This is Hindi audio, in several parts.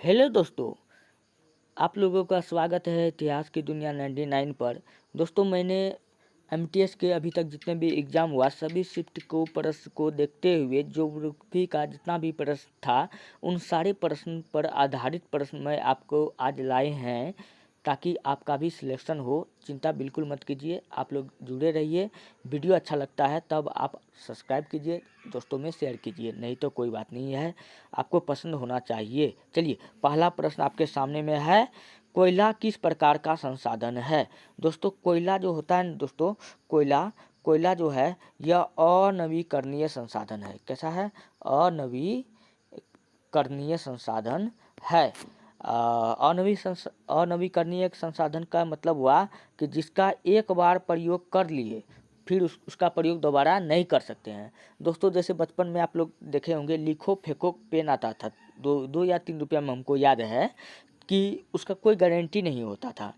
हेलो दोस्तों, आप लोगों का स्वागत है इतिहास की दुनिया 99 पर। दोस्तों, मैंने एमटीएस के अभी तक जितने भी एग्ज़ाम हुआ सभी शिफ्ट को प्रश्न को देखते हुए ज्योग्राफी का जितना भी प्रश्न था उन सारे प्रश्न पर आधारित प्रश्न मैं आपको आज लाए हैं ताकि आपका भी सिलेक्शन हो। चिंता बिल्कुल मत कीजिए, आप लोग जुड़े रहिए। वीडियो अच्छा लगता है तब आप सब्सक्राइब कीजिए, दोस्तों में शेयर कीजिए, नहीं तो कोई बात नहीं है, आपको पसंद होना चाहिए। चलिए, पहला प्रश्न आपके सामने में है, कोयला किस प्रकार का संसाधन है। दोस्तों, कोयला जो होता है दोस्तों, कोयला जो है यह अनवीकरणीय संसाधन है। कैसा है? अनवीकरणीय संसाधन है। अनवीकरणीय संसाधन का मतलब हुआ कि जिसका एक बार प्रयोग कर लिए फिर उसका प्रयोग दोबारा नहीं कर सकते हैं। दोस्तों, जैसे बचपन में आप लोग देखे होंगे लिखो फेंको पेन आता था, 2 या 3 रुपया में हमको याद है कि उसका कोई गारंटी नहीं होता था।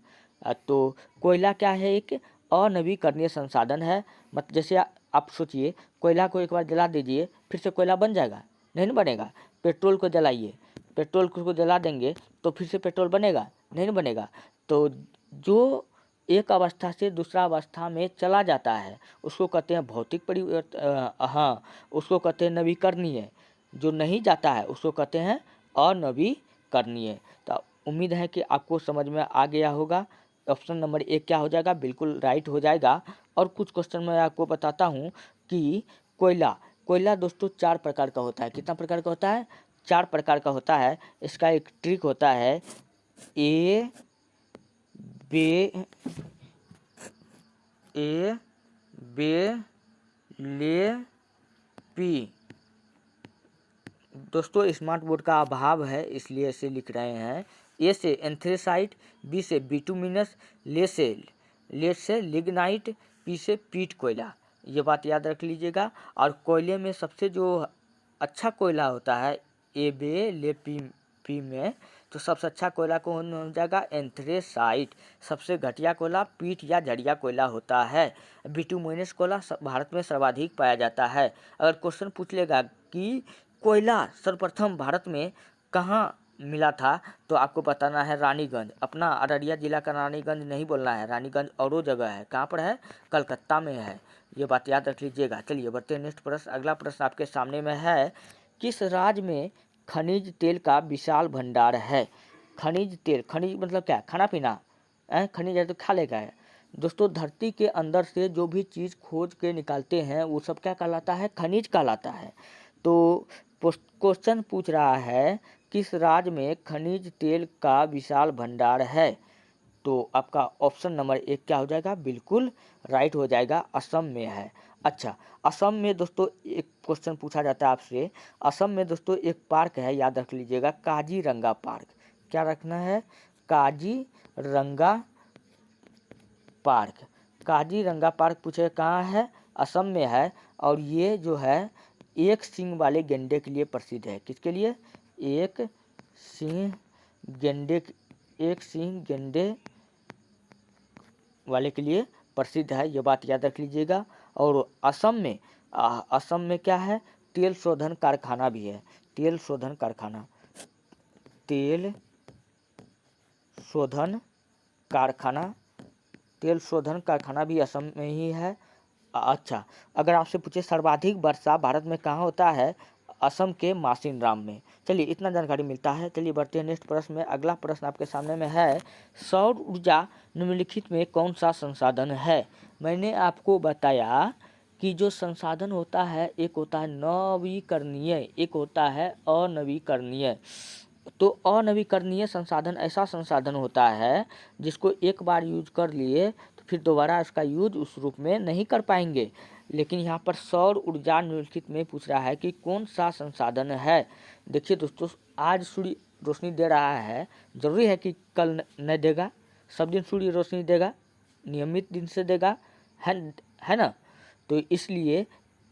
तो कोयला क्या है? एक अनवीकरणीय संसाधन है। जैसे आप सोचिए, कोयला को एक बार जला दीजिए फिर से कोयला बन जाएगा? नहीं बनेगा। पेट्रोल को जलाइए, पेट्रोल को जला देंगे तो फिर से पेट्रोल बनेगा? नहीं बनेगा। तो जो एक अवस्था से दूसरा अवस्था में चला जाता है उसको कहते हैं भौतिक परिवर्तन। हाँ, उसको कहते हैं नवीकरणीय। जो नहीं जाता है उसको कहते हैं अनवीकरणीय। तो उम्मीद है कि आपको समझ में आ गया होगा। ऑप्शन नंबर 1 क्या हो जाएगा? बिल्कुल राइट हो जाएगा। और कुछ क्वेश्चन मैं आपको बताता हूँ कि कोयला दोस्तों 4 प्रकार का होता है। कितना प्रकार का होता है? 4 प्रकार का होता है। इसका एक ट्रिक होता है, ए बे ले पी। दोस्तों, स्मार्ट बोर्ड का अभाव है इसलिए ऐसे लिख रहे हैं। ए से एंथ्रेसाइट, बी से बिटुमिनस, लेड से लिग्नाइट, पी से पीट कोयला। ये बात याद रख लीजिएगा। और कोयले में सबसे जो अच्छा कोयला होता है पी में, तो सबसे अच्छा कोयला कौन हो जाएगा? एंथ्रेसाइट। सबसे घटिया कोयला पीट या झड़िया कोयला होता है। बिटुमिनस कोयला भारत में सर्वाधिक पाया जाता है। अगर क्वेश्चन पूछ लेगा कि कोयला सर्वप्रथम भारत में कहाँ मिला था, तो आपको बताना है रानीगंज। अपना अररिया जिला का रानीगंज नहीं बोलना है, रानीगंज और जगह है। कहाँ पर है? कलकत्ता में है। ये बात याद रख लीजिएगा। चलिए बढ़ते हैं नेक्स्ट प्रश्न। अगला प्रश्न आपके सामने में है, किस राज्य में खनिज तेल का विशाल भंडार है। खनिज तेल, खनिज मतलब क्या? खाना पीना। खनिज है तो खा लेगा है। दोस्तों, धरती के अंदर से जो भी चीज़ खोज के निकालते हैं वो सब क्या कहलाता है? खनिज कहलाता है। तो क्वेश्चन पूछ रहा है किस राज्य में खनिज तेल का विशाल भंडार है। तो आपका ऑप्शन नंबर 1 क्या हो जाएगा? बिल्कुल राइट हो जाएगा, असम में है। अच्छा, असम में दोस्तों एक क्वेश्चन पूछा जाता है आपसे। असम में दोस्तों एक पार्क है, याद रख लीजिएगा, काजीरंगा पार्क। क्या रखना है? काजीरंगा पार्क। काजीरंगा पार्क पूछे कहाँ है? असम में है। और ये जो है एक सींग वाले गेंडे के लिए प्रसिद्ध है। किसके लिए? एक सींग गेंडे वाले के लिए प्रसिद्ध है। ये बात याद रख लीजिएगा। और असम में क्या है? तेल शोधन कारखाना भी है। तेल शोधन कारखाना भी असम में ही है। अच्छा, अगर आपसे पूछे सर्वाधिक वर्षा भारत में कहाँ होता है? असम के मासिनराम में। चलिए, इतना जानकारी मिलता है। चलिए बढ़ते हैं नेक्स्ट प्रश्न में। अगला प्रश्न आपके सामने में है, सौर ऊर्जा निम्नलिखित में कौन सा संसाधन है। मैंने आपको बताया कि जो संसाधन होता है एक होता है नवीकरणीय, एक होता है अनवीकरणीय। तो अनवीकरणीय संसाधन ऐसा संसाधन होता है जिसको एक बार यूज कर लिए तो फिर दोबारा इसका यूज उस रूप में नहीं कर पाएंगे। लेकिन यहाँ पर सौर ऊर्जा निम्नलिखित में पूछ रहा है कि कौन सा संसाधन है। देखिए दोस्तों, आज सूर्य रोशनी दे रहा है, जरूरी है कि कल न देगा? सब दिन सूर्य रोशनी देगा, नियमित दिन से देगा, है ना? तो इसलिए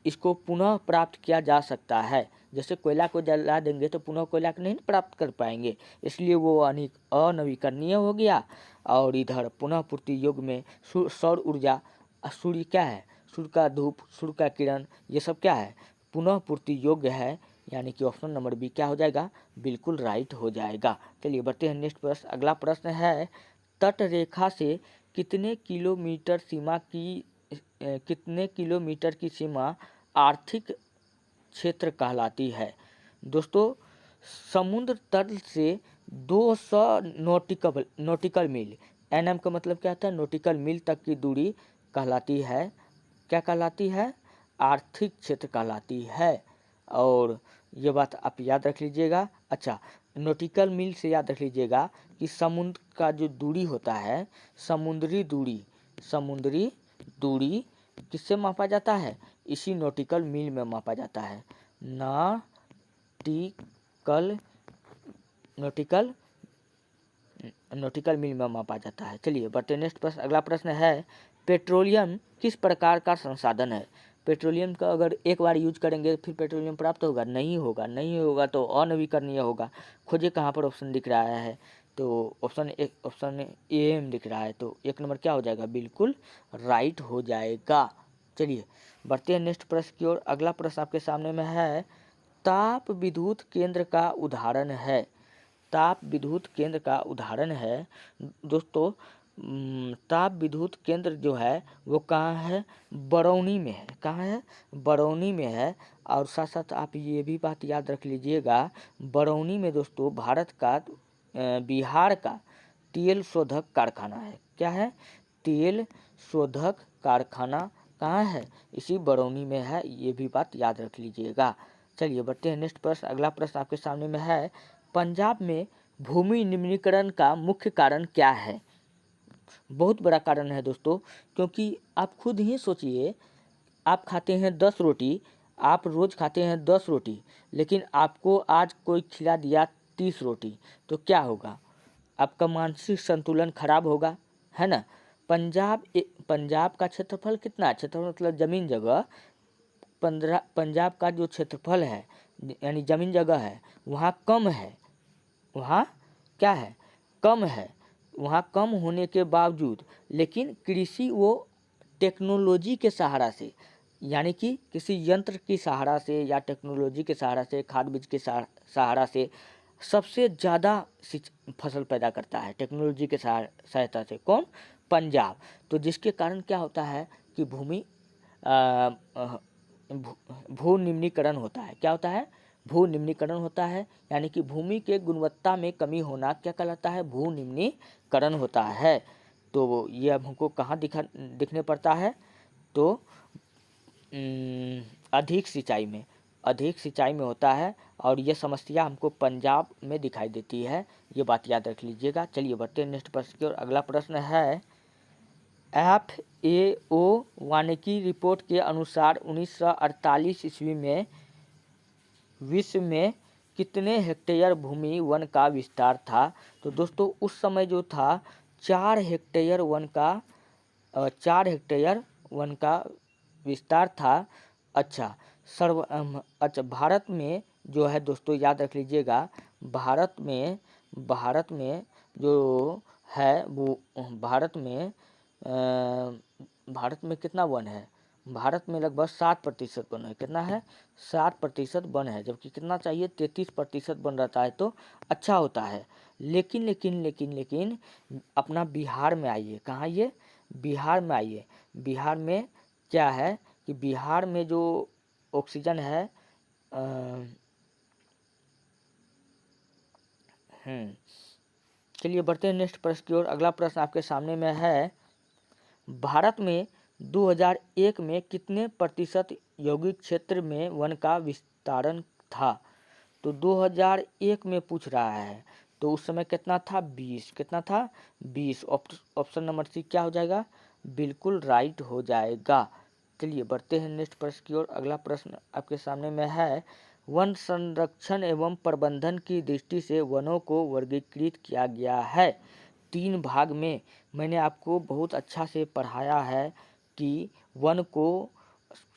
इसको पुनः प्राप्त किया जा सकता है। जैसे कोयला को जला देंगे तो पुनः कोयला को नहीं प्राप्त कर पाएंगे, इसलिए वो अनवीकरणीय हो गया। और इधर पुनः पूर्ति युग में सौर ऊर्जा, सूर्य क्या है? सूर्य का धूप, सूर्य का किरण, ये सब क्या है? पुनः पूर्ति योग्य है। यानी कि ऑप्शन नंबर बी क्या हो जाएगा, बिल्कुल राइट हो जाएगा। चलिए बढ़ते हैं नेक्स्ट प्रश्न। अगला प्रश्न है, तट रेखा से कितने किलोमीटर सीमा आर्थिक क्षेत्र कहलाती है। दोस्तों, समुद्र तल से 200 नॉटिकल मील, एनएम का मतलब क्या होता है, नॉटिकल मील तक की दूरी कहलाती है, क्या कहलाती है, आर्थिक क्षेत्र कहलाती है। और ये बात आप याद रख लीजिएगा। अच्छा, नॉटिकल मील से याद रख लीजिएगा कि समुद्र का जो दूरी होता है, समुद्री दूरी किससे मापा जाता है, इसी नॉटिकल मील में मापा जाता है। नॉटिकल मील में मापा जाता है। चलिए बढ़ते नेक्स्ट प्रश्न। अगला प्रश्न है, पेट्रोलियम किस प्रकार का संसाधन है। पेट्रोलियम का अगर एक बार यूज करेंगे फिर पेट्रोलियम प्राप्त होगा, नहीं होगा तो अनवीकरणीय होगा। खोजिए कहाँ पर ऑप्शन दिख रहा है, तो ऑप्शन ए में दिख रहा है, तो 1 नंबर क्या हो जाएगा, बिल्कुल राइट हो जाएगा। चलिए बढ़ते हैं नेक्स्ट प्रश्न की ओर। अगला प्रश्न आपके सामने में है, ताप विद्युत केंद्र का उदाहरण है। ताप विद्युत केंद्र का उदाहरण है दोस्तों, ताप विद्युत केंद्र जो है वो कहाँ है, बरौनी में है। कहाँ है, बरौनी में है। और साथ साथ आप ये भी बात याद रख लीजिएगा, बरौनी में दोस्तों बिहार का तेल शोधक कारखाना है। क्या है, तेल शोधक कारखाना कहाँ है, इसी बरौनी में है, ये भी बात याद रख लीजिएगा। चलिए बढ़ते हैं नेक्स्ट प्रश्न। अगला प्रश्न आपके सामने में है, पंजाब में भूमि निम्नीकरण का मुख्य कारण क्या है। बहुत बड़ा कारण है दोस्तों, क्योंकि आप खुद ही सोचिए, आप खाते हैं 10 रोटी, आप रोज़ खाते हैं 10 रोटी, लेकिन आपको आज कोई खिला दिया 30 रोटी, तो क्या होगा, आपका मानसिक संतुलन खराब होगा, है ना। पंजाब का क्षेत्रफल कितना, क्षेत्रफल मतलब ज़मीन जगह, पंजाब का जो क्षेत्रफल है यानी ज़मीन जगह है वहाँ कम है, वहाँ क्या है, कम है। वहाँ कम होने के बावजूद लेकिन कृषि वो टेक्नोलॉजी के सहारा से, यानी कि किसी यंत्र की सहारा से या टेक्नोलॉजी के सहारा से, खाद बीज के सहारा से सबसे ज़्यादा फसल पैदा करता है टेक्नोलॉजी के सहायता से। कौन, पंजाब। तो जिसके कारण क्या होता है कि भू निम्नीकरण होता है। क्या होता है, भू निम्नीकरण होता है, यानी कि भूमि के गुणवत्ता में कमी होना क्या कहलाता है, भू निम्नीकरण होता है। तो ये अब हमको कहाँ दिखने पड़ता है, तो अधिक सिंचाई में होता है, और ये समस्या हमको पंजाब में दिखाई देती है, ये बात याद रख लीजिएगा। चलिए बढ़ते हैं नेक्स्ट प्रश्न की ओर। अगला प्रश्न है, FAO वानिकी रिपोर्ट के अनुसार 1948 ईस्वी में विश्व में कितने हेक्टेयर भूमि वन का विस्तार था। तो दोस्तों उस समय जो था 4 हेक्टेयर वन का विस्तार था। अच्छा, भारत में जो है दोस्तों याद रख लीजिएगा, भारत में जो है वो भारत में कितना वन है, भारत में लगभग 7% वन है। कितना है, 7% वन है, जबकि कितना चाहिए, 33% वन रहता है तो अच्छा होता है। लेकिन अपना बिहार में आइए, कहाँ आइए, बिहार में आइए। बिहार में क्या है कि बिहार में जो ऑक्सीजन है चलिए बढ़ते हैं नेक्स्ट प्रश्न की ओर। अगला प्रश्न आपके सामने में है, भारत में 2001 में कितने प्रतिशत यौगिक क्षेत्र में वन का विस्तारण था। तो 2001 में पूछ रहा है, तो उस समय कितना था, 20। कितना था, 20। ऑप्शन नंबर सी क्या हो जाएगा, बिल्कुल राइट हो जाएगा। चलिए बढ़ते हैं नेक्स्ट प्रश्न की ओर। अगला प्रश्न आपके सामने में है, वन संरक्षण एवं प्रबंधन की दृष्टि से वनों को वर्गीकृत किया गया है 3 भाग में। मैंने आपको बहुत अच्छा से पढ़ाया है कि वन को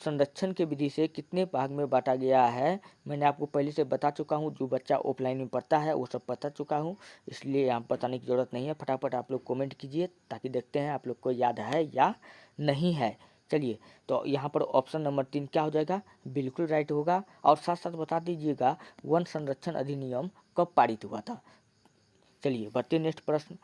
संरक्षण के विधि से कितने भाग में बांटा गया है, मैंने आपको पहले से बता चुका हूँ। जो बच्चा ऑफलाइन में पढ़ता है वो सब बता चुका हूँ, इसलिए यहाँ बताने की ज़रूरत नहीं है। फटाफट आप लोग कमेंट कीजिए ताकि देखते हैं आप लोग को याद है या नहीं है। चलिए, तो यहाँ पर ऑप्शन नंबर 3 क्या हो जाएगा, बिल्कुल राइट होगा। और साथ साथ बता दीजिएगा वन संरक्षण अधिनियम कब पारित हुआ था। चलिए बढ़ते नेक्स्ट प्रश्न।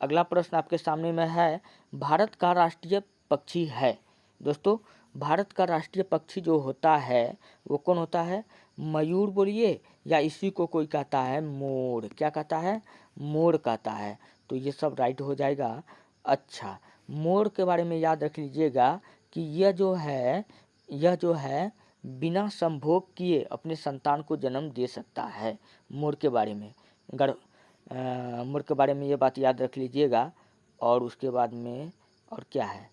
अगला प्रश्न आपके सामने में है, भारत का राष्ट्रीय पक्षी है। दोस्तों, भारत का राष्ट्रीय पक्षी जो होता है वो कौन होता है, मयूर बोलिए, या इसी को कोई कहता है मोर। क्या कहता है, मोर कहता है। तो ये सब राइट हो जाएगा। अच्छा, मोर के बारे में याद रख लीजिएगा कि यह जो है बिना संभोग किए अपने संतान को जन्म दे सकता है। मोर के बारे में मोर के बारे में ये बात याद रख लीजिएगा। और उसके बाद में और क्या है,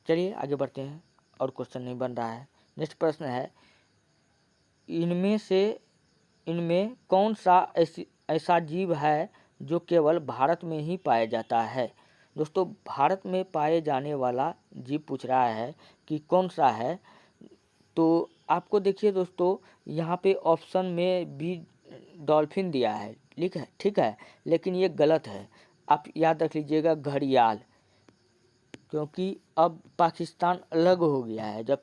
चलिए आगे बढ़ते हैं, और क्वेश्चन नहीं बन रहा है। नेक्स्ट प्रश्न है, इनमें कौन सा ऐसा जीव है जो केवल भारत में ही पाया जाता है। दोस्तों, भारत में पाए जाने वाला जीव पूछ रहा है कि कौन सा है। तो आपको देखिए दोस्तों, यहाँ पे ऑप्शन में भी डॉल्फिन दिया है, ठीक है, लेकिन ये गलत है। आप याद रख लीजिएगा घड़ियाल, क्योंकि अब पाकिस्तान अलग हो गया है। जब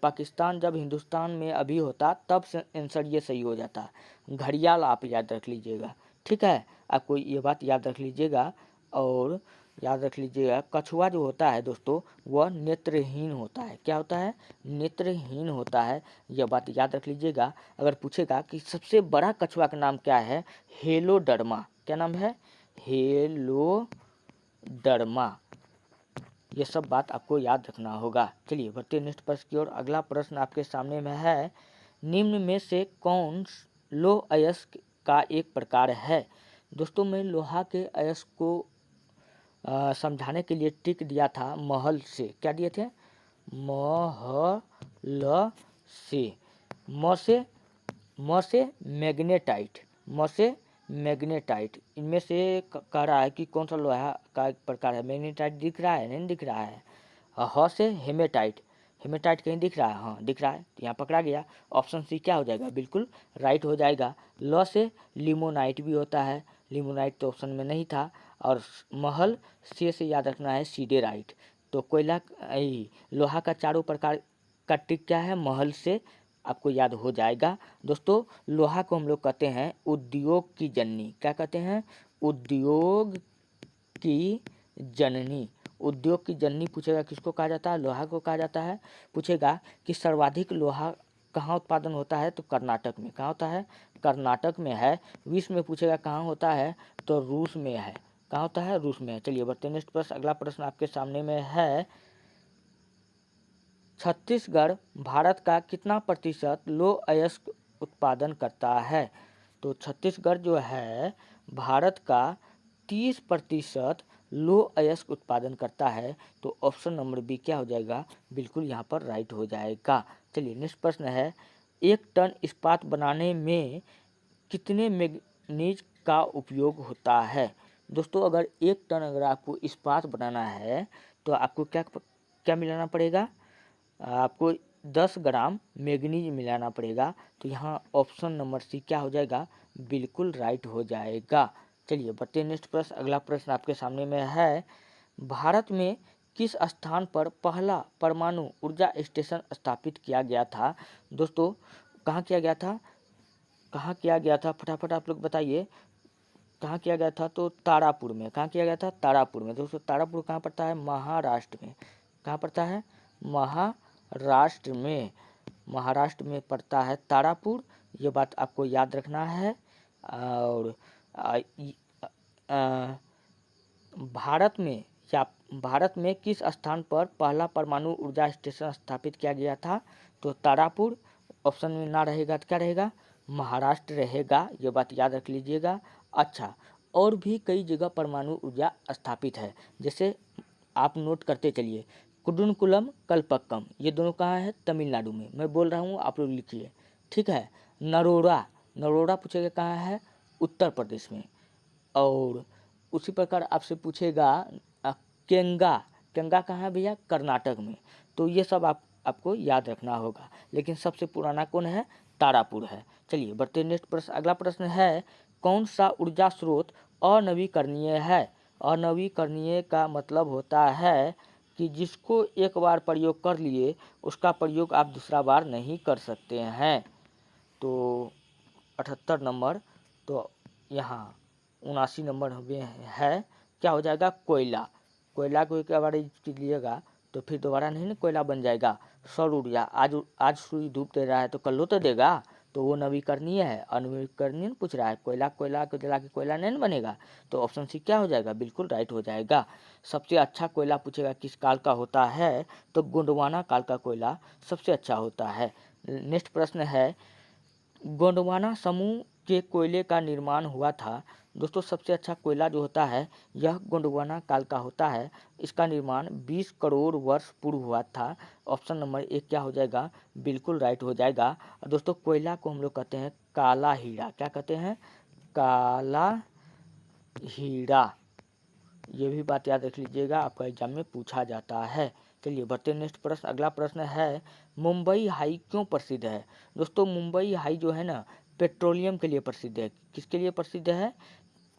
हिंदुस्तान में अभी होता तब से आंसर ये सही हो जाता। घड़ियाल आप याद रख लीजिएगा, ठीक है, आपको ये बात याद रख लीजिएगा। और याद रख लीजिएगा कछुआ जो होता है दोस्तों, वह नेत्रहीन होता है। क्या होता है, नेत्रहीन होता है, यह बात याद रख लीजिएगा। अगर पूछेगा कि सबसे बड़ा कछुआ का नाम क्या है, हेलोडर्मा। क्या नाम है, हेलोडर्मा। ये सब बात आपको याद रखना होगा। चलिए बढ़ते नेक्स्ट प्रश्न की ओर। अगला प्रश्न आपके सामने में है, निम्न में से कौन लौह अयस्क का एक प्रकार है। दोस्तों, मैं लोहा के अयस्क को समझाने के लिए टिक दिया था महल से। क्या दिए थे, महल से। म से मैग्नेटाइट। इनमें से कह रहा है कि कौन सा लोहा का एक प्रकार है। मैग्नेटाइट दिख रहा है, नहीं दिख रहा है। ह से हेमेटाइट कहीं दिख रहा है, हाँ दिख रहा है, तो यहाँ पकड़ा गया। ऑप्शन सी क्या हो जाएगा, बिल्कुल राइट हो जाएगा। ल से लिमोनाइट भी होता है, लिमोनाइट तो ऑप्शन में नहीं था। और महल से याद रखना है सीडेराइट। तो कोयला लोहा का चारों प्रकार का टिक क्या है, महल से, आपको याद हो जाएगा। दोस्तों, लोहा को हम लोग कहते हैं उद्योग की जननी। क्या कहते हैं, उद्योग की जननी। उद्योग की जननी पूछेगा किसको कहा जाता है, लोहा को कहा जाता है। पूछेगा कि सर्वाधिक लोहा कहाँ उत्पादन होता है, तो कर्नाटक में। कहाँ होता है, कर्नाटक में है। विश्व में पूछेगा कहाँ होता है, तो रूस में है। कहाँ होता है, रूस में है। चलिए बढ़ते नेक्स्ट प्रश्न। अगला प्रश्न आपके सामने में है, छत्तीसगढ़ भारत का कितना प्रतिशत लौह अयस्क उत्पादन करता है। तो छत्तीसगढ़ जो है भारत का 30% लौह अयस्क उत्पादन करता है। तो ऑप्शन नंबर बी क्या हो जाएगा, बिल्कुल यहाँ पर राइट हो जाएगा। चलिए नेक्स्ट प्रश्न है, 1 टन इस्पात बनाने में कितने मैंगनीज का उपयोग होता है। दोस्तों, अगर 1 टन अगर आपको इस्पात बनाना है तो आपको क्या मिलाना पड़ेगा, आपको 10 ग्राम मैंगनीज मिलाना पड़ेगा। तो यहाँ ऑप्शन नंबर सी क्या हो जाएगा, बिल्कुल राइट हो जाएगा। चलिए बढ़ते नेक्स्ट प्रश्न। अगला प्रश्न आपके सामने में है, भारत में किस स्थान पर पहला परमाणु ऊर्जा स्टेशन स्थापित किया गया था। दोस्तों, कहाँ किया गया था, फटाफट आप लोग बताइए, कहाँ किया गया था। तो तारापुर में। कहाँ किया गया था, तारापुर में। दोस्तों, तारापुर कहाँ पड़ता है, महाराष्ट्र में। कहाँ पड़ता है, महाराष्ट्र में पड़ता है तारापुर। ये बात आपको याद रखना है। और भारत में किस स्थान पर पहला परमाणु ऊर्जा स्टेशन स्थापित किया गया था। तो तारापुर। ऑप्शन में ना रहेगा तो क्या रहेगा, महाराष्ट्र रहेगा। ये बात याद रख लीजिएगा। अच्छा, और भी कई जगह परमाणु ऊर्जा स्थापित है, जैसे आप नोट करते चलिए, कुडुनकुलम, कलपक्कम, ये दोनों कहाँ है, तमिलनाडु में। मैं बोल रहा हूँ, आप लोग लिखिए, ठीक है। नरोड़ा पूछेगा कहाँ है, उत्तर प्रदेश में। और उसी प्रकार आपसे पूछेगा केंगा कहाँ है भैया, कर्नाटक में। तो ये सब आपको याद रखना होगा। लेकिन सबसे पुराना कौन है, तारापुर है। चलिए बढ़ते नेक्स्ट प्रश्न। अगला प्रश्न है, कौन सा ऊर्जा स्रोत अनवीकरणीय है। अनवीकरणीय का मतलब होता है कि जिसको एक बार प्रयोग कर लिए उसका प्रयोग आप दूसरा बार नहीं कर सकते हैं। तो 78 नंबर, तो यहाँ 79 नंबर में है, क्या हो जाएगा, कोयला। कोयला को एक बार यूज लीजिएगा तो फिर दोबारा नहीं ना कोयला बन जाएगा। सौर ऊर्जा, आज सूर्य धूप दे रहा है तो कल तो देगा, तो वो नवीकरणीय है, अनवीकरणीय पूछ रहा है। कोयला को जला के कोयला नहीं बनेगा, तो ऑप्शन सी क्या हो जाएगा, बिल्कुल राइट हो जाएगा। सबसे अच्छा कोयला पूछेगा किस काल का होता है, तो गोंडवाना काल का कोयला सबसे अच्छा होता है। नेक्स्ट प्रश्न है, गोंडवाना समूह के कोयले का निर्माण हुआ था। दोस्तों सबसे अच्छा कोयला जो होता है यह गोंडवाना काल का होता है। इसका निर्माण 20 करोड़ वर्ष पूर्व हुआ था। ऑप्शन नंबर 1 क्या हो जाएगा, बिल्कुल राइट हो जाएगा। दोस्तों कोयला को हम लोग कहते हैं काला हीरा। क्या कहते हैं, काला हीरा। ये भी बात याद रख लीजिएगा, आपका एग्जाम में पूछा जाता है। चलिए बढ़ते नेक्स्ट प्रश्न। अगला प्रश्न है, मुंबई हाई क्यों प्रसिद्ध है। दोस्तों मुंबई हाई जो है ना, पेट्रोलियम के लिए प्रसिद्ध है। किसके लिए प्रसिद्ध है,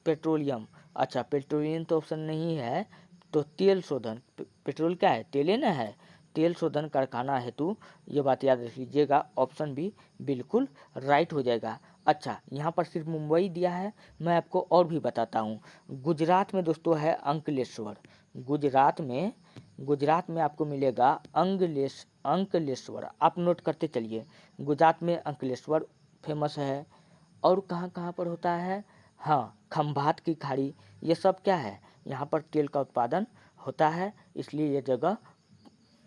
पेट्रोलियम। अच्छा पेट्रोलियम तो ऑप्शन नहीं है, तो तेल शोधन। पेट्रोल क्या है, तेल ना है, तेल शोधन कारखाना हेतु, ये बात याद रख लीजिएगा। ऑप्शन बी बिल्कुल राइट हो जाएगा। अच्छा यहाँ पर सिर्फ मुंबई दिया है, मैं आपको और भी बताता हूँ। गुजरात में दोस्तों है अंकलेश्वर। गुजरात में आपको मिलेगा अंकलेश्वर। आप नोट करते चलिए, गुजरात में अंकलेश्वर फेमस है। और कहाँ कहाँ पर होता है, हाँ खंभात की खाड़ी, ये सब क्या है, यहाँ पर तेल का उत्पादन होता है, इसलिए ये जगह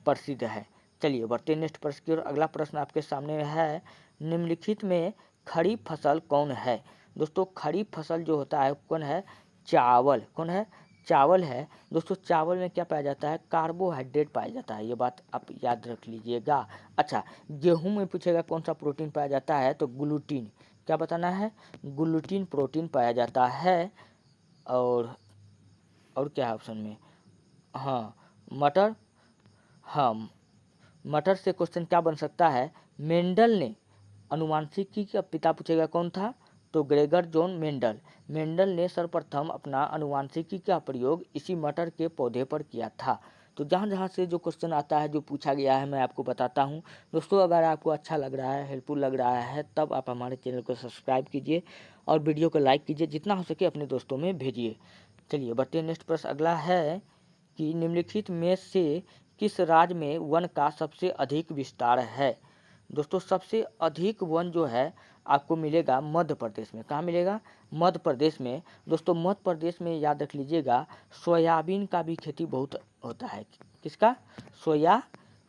प्रसिद्ध है। चलिए बढ़ते नेक्स्ट प्रश्न की ओर। अगला प्रश्न आपके सामने है, निम्नलिखित में खरीफ फसल कौन है। दोस्तों खरीफ फसल जो होता है कौन है, चावल। कौन है, चावल है। दोस्तों चावल में क्या पाया जाता है, कार्बोहाइड्रेट पाया जाता है, ये बात आप याद रख लीजिएगा। अच्छा गेहूं में पूछेगा कौन सा प्रोटीन पाया जाता है, तो ग्लूटीन। क्या बताना है, ग्लूटीन प्रोटीन पाया जाता है। और क्या है ऑप्शन में, हाँ मटर। हाँ मटर से क्वेश्चन क्या बन सकता है, मेंडल ने अनुवांशिकी का पिता पूछेगा कौन था, तो ग्रेगर जॉन मेंडल। मेंडल ने सर्वप्रथम अपना अनुवांशिकी का प्रयोग इसी मटर के पौधे पर किया था। तो जहाँ जहाँ से जो क्वेश्चन आता है, जो पूछा गया है, मैं आपको बताता हूँ। दोस्तों अगर आपको अच्छा लग रहा है, हेल्पफुल लग रहा है, तब आप हमारे चैनल को सब्सक्राइब कीजिए और वीडियो को लाइक कीजिए, जितना हो सके अपने दोस्तों में भेजिए। चलिए बढ़ते नेक्स्ट प्रश्न। अगला है कि निम्नलिखित में से किस राज्य में वन का सबसे अधिक विस्तार है। दोस्तों सबसे अधिक वन जो है आपको मिलेगा मध्य प्रदेश में। कहाँ मिलेगा, मध्य प्रदेश में। दोस्तों मध्य प्रदेश में याद रख लीजिएगा, सोयाबीन का भी खेती बहुत होता है। किसका,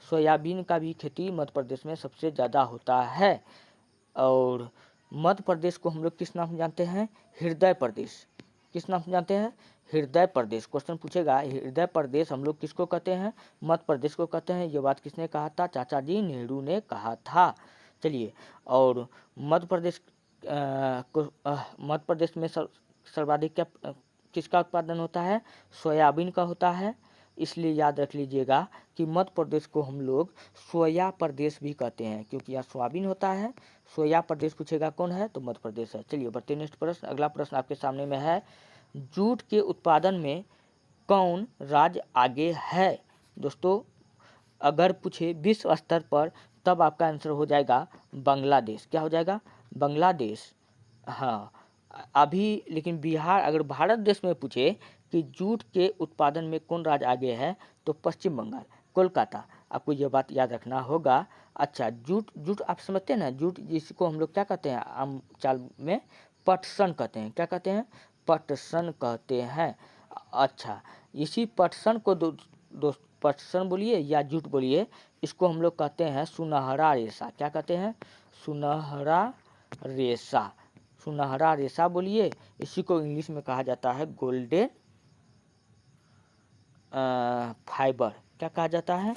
सोयाबीन का भी खेती मध्य प्रदेश में सबसे ज़्यादा होता है। और मध्य प्रदेश को हम लोग किस नाम से जानते हैं, हृदय प्रदेश। किस नाम से जानते हैं, हृदय प्रदेश। क्वेश्चन पूछेगा हृदय प्रदेश हम लोग किसको कहते हैं, मध्य प्रदेश को कहते हैं। ये बात किसने कहा था, चाचा जी नेहरू ने कहा था। चलिए और मध्य प्रदेश मध्य प्रदेश में सर्वाधिक क्या किसका उत्पादन होता है, सोयाबीन का होता है। इसलिए याद रख लीजिएगा कि मध्य प्रदेश को हम लोग सोया प्रदेश भी कहते हैं, क्योंकि यहाँ सोयाबीन होता है। सोया प्रदेश पूछेगा कौन है, तो मध्य प्रदेश है। चलिए बढ़ते नेक्स्ट प्रश्न। अगला प्रश्न आपके सामने में है, जूट के उत्पादन में कौन राज्य आगे है। दोस्तों अगर पूछे विश्व स्तर पर, तब आपका आंसर हो जाएगा बांग्लादेश। क्या हो जाएगा, बांग्लादेश। हाँ अभी लेकिन बिहार, अगर भारत देश में पूछे कि जूट के उत्पादन में कौन राज्य आगे है, तो पश्चिम बंगाल, कोलकाता। आपको ये बात याद रखना होगा। अच्छा जूट आप समझते हैं ना, जूट जिसको हम लोग क्या कहते हैं आम चाल में, पटसन कहते हैं। क्या कहते हैं, पटसन कहते हैं। अच्छा इसी पटसन को पटसन बोलिए या जूट बोलिए, इसको हम लोग कहते हैं सुनहरा रेशा। क्या कहते हैं, सुनहरा रेशा। सुनहरा रेशा बोलिए, इसी को इंग्लिश में कहा जाता है गोल्डन फाइबर। क्या कहा जाता है,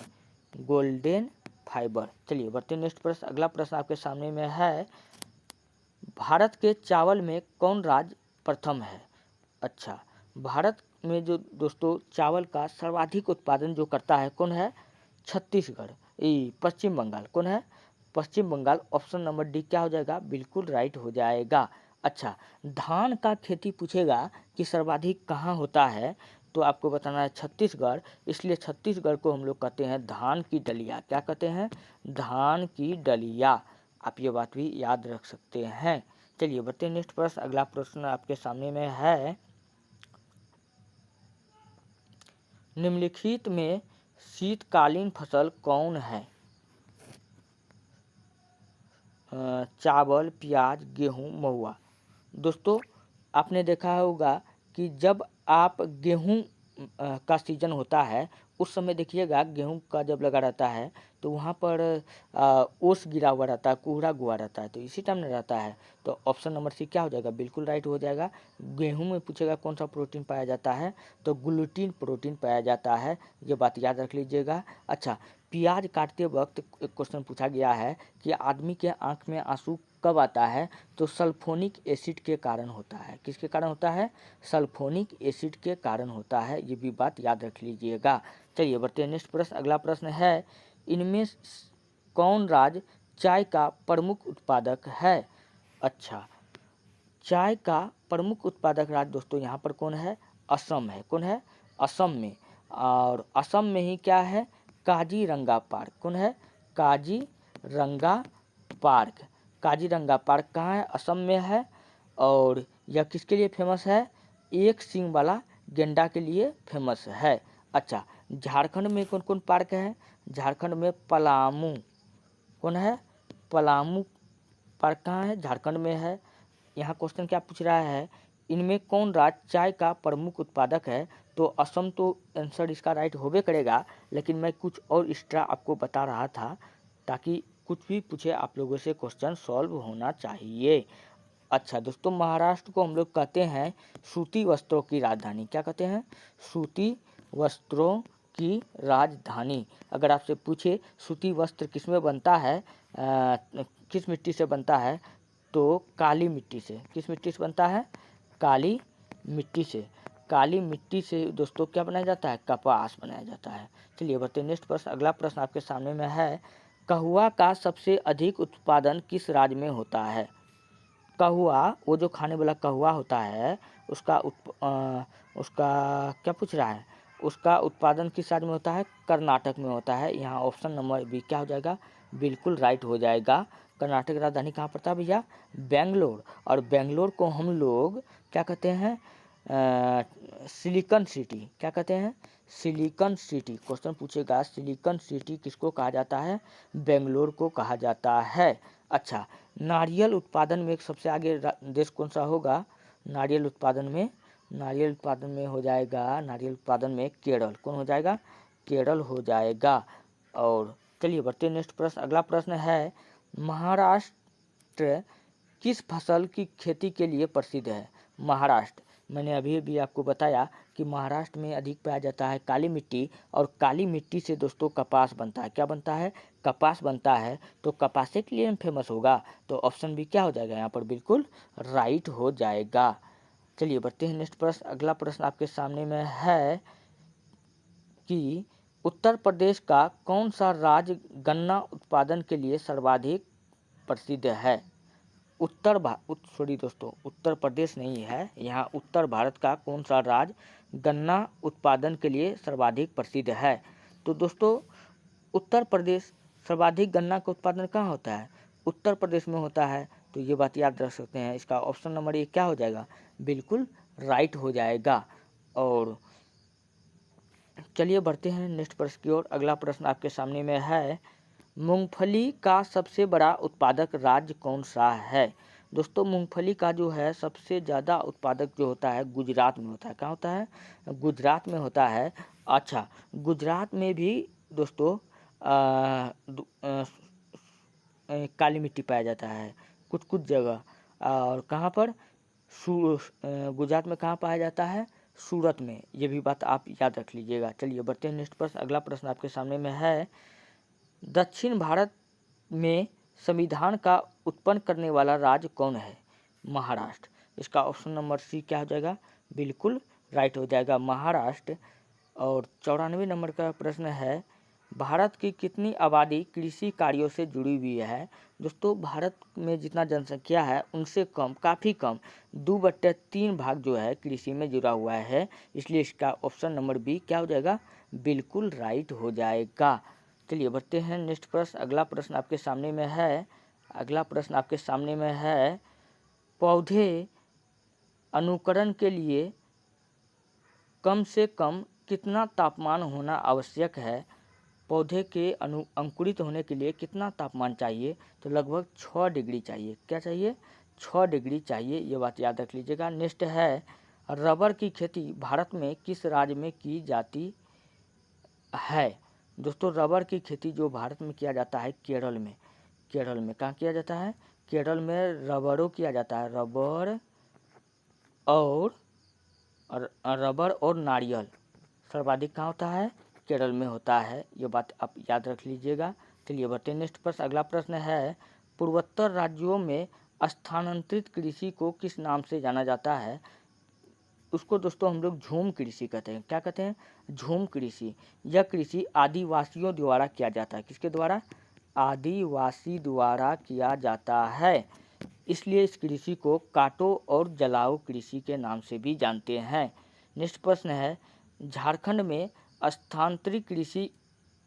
गोल्डन फाइबर। चलिए बढ़ते नेक्स्ट प्रश्न। अगला प्रश्न आपके सामने में है, भारत के चावल में कौन राज्य प्रथम है। अच्छा भारत में जो दोस्तों चावल का सर्वाधिक उत्पादन जो करता है कौन है, छत्तीसगढ़, पश्चिम बंगाल। कौन है, पश्चिम बंगाल। ऑप्शन नंबर डी क्या हो जाएगा, बिल्कुल राइट हो जाएगा। अच्छा धान का खेती पूछेगा कि सर्वाधिक कहाँ होता है, तो आपको बताना है छत्तीसगढ़, इसलिए छत्तीसगढ़ को हम लोग कहते हैं धान की डलिया। क्या कहते हैं? धान की डलिया। आप ये बात भी याद रख सकते हैं। चलिए बढ़ते हैं नेक्स्ट प्रश्न। अगला प्रश्न आपके सामने में है, निम्नलिखित में शीतकालीन फसल कौन है? चावल, प्याज, गेहूँ, महुआ। दोस्तों आपने देखा होगा कि जब आप गेहूँ का सीजन होता है उस समय देखिएगा गेहूँ का जब लगा रहता है तो वहाँ पर ओस गिरा हुआ रहता है, कोहरा गुआ रहता है, तो इसी टाइम में रहता है। तो ऑप्शन नंबर सी क्या हो जाएगा? बिल्कुल राइट हो जाएगा। गेहूँ में पूछेगा कौन सा प्रोटीन पाया जाता है, तो ग्लूटीन प्रोटीन पाया जाता है, ये बात याद रख लीजिएगा। अच्छा, प्याज काटते वक्त एक क्वेश्चन पूछा गया है कि आदमी के आँख में आंसू कब आता है, तो सल्फोनिक एसिड के कारण होता है। किसके कारण होता है? सल्फोनिक एसिड के कारण होता है, ये भी बात याद रख लीजिएगा। चलिए बढ़ते हैं नेक्स्ट प्रश्न। अगला प्रश्न है, इनमें कौन राज्य चाय का प्रमुख उत्पादक है? अच्छा, चाय का प्रमुख उत्पादक राज्य दोस्तों यहाँ पर कौन है? असम है। कौन है? असम में। और असम में ही क्या है? काजीरंगा पार्क। कौन है? काजीरंगा पार्क। काजीरंगा पार्क कहाँ है? असम में है। और यह किसके लिए फेमस है? एक सींग वाला गेंडा के लिए फेमस है। अच्छा, झारखंड में कौन कौन पार्क है? झारखंड में पलामू। कौन है? पलामू पार्क कहाँ है? झारखंड में है। यहाँ क्वेश्चन क्या पूछ रहा है, इनमें कौन राज्य चाय का प्रमुख उत्पादक है? तो असम तो आंसर इसका राइट होबे करेगा, लेकिन मैं कुछ और एक्स्ट्रा आपको बता रहा था ताकि कुछ भी पूछे आप लोगों से क्वेश्चन सॉल्व होना चाहिए। अच्छा दोस्तों, महाराष्ट्र को हम लोग कहते हैं सूती वस्त्रों की राजधानी। क्या कहते हैं? सूती वस्त्रों की राजधानी। अगर आपसे पूछे सूती वस्त्र किस में बनता है, किस मिट्टी से बनता है, तो काली मिट्टी से। किस मिट्टी से बनता है? काली मिट्टी से। काली मिट्टी से दोस्तों क्या बनाया जाता है? कपास बनाया जाता है। चलिए बढ़ते हैं नेक्स्ट प्रश्न। अगला प्रश्न आपके सामने में है, कहवा का सबसे अधिक उत्पादन किस राज्य में होता है? कहवा, वो जो खाने वाला कहवा होता है उसका क्या पूछ रहा है? उसका उत्पादन किस राज्य में होता है? कर्नाटक में होता है। यहाँ ऑप्शन नंबर बी क्या हो जाएगा? बिल्कुल राइट हो जाएगा। कर्नाटक राजधानी कहाँ पड़ता है भैया? बेंगलोर। और बेंगलोर को हम लोग क्या कहते हैं? Silicon city. क्या कहते हैं? Silicon city. क्वेश्चन पूछेगा सिलिकॉन सिटी किसको कहा जाता है? बेंगलोर को कहा जाता है। अच्छा, नारियल उत्पादन में सबसे आगे देश कौन सा होगा? नारियल उत्पादन में हो जाएगा, नारियल उत्पादन में केरल। कौन हो जाएगा? केरल हो जाएगा। और चलिए बढ़ते नेक्स्ट प्रश्न। अगला प्रश्न है, महाराष्ट्र किस फसल की खेती के लिए प्रसिद्ध है? महाराष्ट्र, मैंने अभी भी आपको बताया कि महाराष्ट्र में अधिक पाया जाता है काली मिट्टी, और काली मिट्टी से दोस्तों कपास बनता है। क्या बनता है? कपास बनता है। तो कपासे के लिए फेमस होगा, तो ऑप्शन बी क्या हो जाएगा? यहाँ पर बिल्कुल राइट हो जाएगा। चलिए बढ़ते हैं नेक्स्ट प्रश्न। अगला प्रश्न आपके सामने में है कि उत्तर प्रदेश का कौन सा राज्य गन्ना उत्पादन के लिए सर्वाधिक प्रसिद्ध है? दोस्तों उत्तर प्रदेश नहीं है, यहाँ उत्तर भारत का कौन सा राज्य गन्ना उत्पादन के लिए सर्वाधिक प्रसिद्ध है? तो दोस्तों उत्तर प्रदेश सर्वाधिक गन्ना का उत्पादन कहाँ होता है? उत्तर प्रदेश में होता है। तो ये बात याद रख सकते हैं। इसका ऑप्शन नंबर ए क्या हो जाएगा? बिल्कुल राइट हो जाएगा। और चलिए बढ़ते हैं नेक्स्ट प्रश्न की ओर। अगला प्रश्न आपके सामने में है, मूंगफली का सबसे बड़ा उत्पादक राज्य कौन सा है? दोस्तों मूंगफली का जो है सबसे ज़्यादा उत्पादक जो होता है गुजरात में होता है। कहाँ होता है? गुजरात में होता है। अच्छा, गुजरात में भी दोस्तों काली मिट्टी पाया जाता है कुछ कुछ जगह। और कहाँ पर? गुजरात में कहाँ पाया जाता है? सूरत में। ये भी बात आप याद रख लीजिएगा। चलिए बढ़ते हैं नेक्स्ट प्रश्न। अगला प्रश्न आपके सामने में है, दक्षिण भारत में संविधान का उत्पन्न करने वाला राज्य कौन है? महाराष्ट्र। इसका ऑप्शन नंबर सी क्या हो जाएगा? बिल्कुल राइट हो जाएगा, महाराष्ट्र। और 94 नंबर का प्रश्न है, भारत की कितनी आबादी कृषि कार्यों से जुड़ी हुई है? दोस्तों भारत में जितना जनसंख्या है उनसे कम, काफ़ी कम 2/3 भाग जो है कृषि में जुड़ा हुआ है, इसलिए इसका ऑप्शन नंबर बी क्या हो जाएगा? बिल्कुल राइट हो जाएगा। चलिए बढ़ते हैं नेक्स्ट प्रश्न। अगला प्रश्न आपके सामने में है, पौधे अनुकरण के लिए कम से कम कितना तापमान होना आवश्यक है? पौधे के अंकुरित होने के लिए कितना तापमान चाहिए? तो लगभग 6 डिग्री चाहिए। क्या चाहिए? 6 डिग्री चाहिए, ये बात याद रख लीजिएगा। नेक्स्ट है, रबर की खेती भारत में किस राज्य में की जाती है? दोस्तों रबर की खेती जो भारत में किया जाता है केरल में। कहाँ किया जाता है? केरल में रबरों किया जाता है। रबर और नारियल सर्वाधिक कहाँ होता है? केरल में होता है, ये बात आप याद रख लीजिएगा। चलिए बढ़ते हैं नेक्स्ट प्रश्न। अगला प्रश्न है, पूर्वोत्तर राज्यों में स्थानांतरित कृषि को किस नाम से जाना जाता है? उसको दोस्तों हम लोग झूम कृषि कहते हैं। क्या कहते हैं? झूम कृषि। यह कृषि आदिवासियों द्वारा किया जाता है। किसके द्वारा? आदिवासी द्वारा किया जाता है, इसलिए इस कृषि को काटो और जलाओ कृषि के नाम से भी जानते हैं। नेक्स्ट प्रश्न है, झारखंड में स्थानांतरित कृषि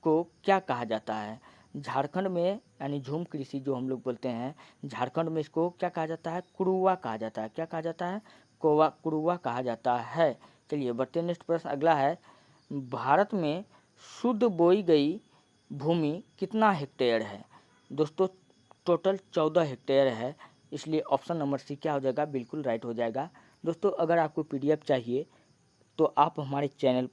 को क्या कहा जाता है? झारखंड में यानी झूम कृषि जो हम लोग बोलते हैं, झारखंड में इसको क्या कहा जाता है? कुरुआ कहा जाता है। क्या कहा जाता है? कुरुआ कहा जाता है। चलिए बढ़ते नेक्स्ट प्रश्न। अगला है, भारत में शुद्ध बोई गई भूमि कितना हेक्टेयर है? दोस्तों टोटल 14 हेक्टेयर है, इसलिए ऑप्शन नंबर सी क्या हो जाएगा? बिल्कुल राइट हो जाएगा। दोस्तों अगर आपको PDF चाहिए तो आप हमारे चैनल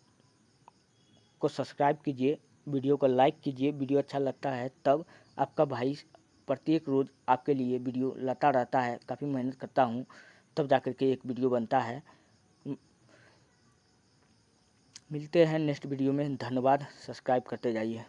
को सब्सक्राइब कीजिए, वीडियो को लाइक कीजिए। वीडियो अच्छा लगता है तब आपका भाई प्रत्येक रोज़ आपके लिए वीडियो लाता रहता है, काफ़ी मेहनत करता हूँ तब जा कर के एक वीडियो बनता है। मिलते हैं नेक्स्ट वीडियो में। धन्यवाद। सब्सक्राइब करते जाइए।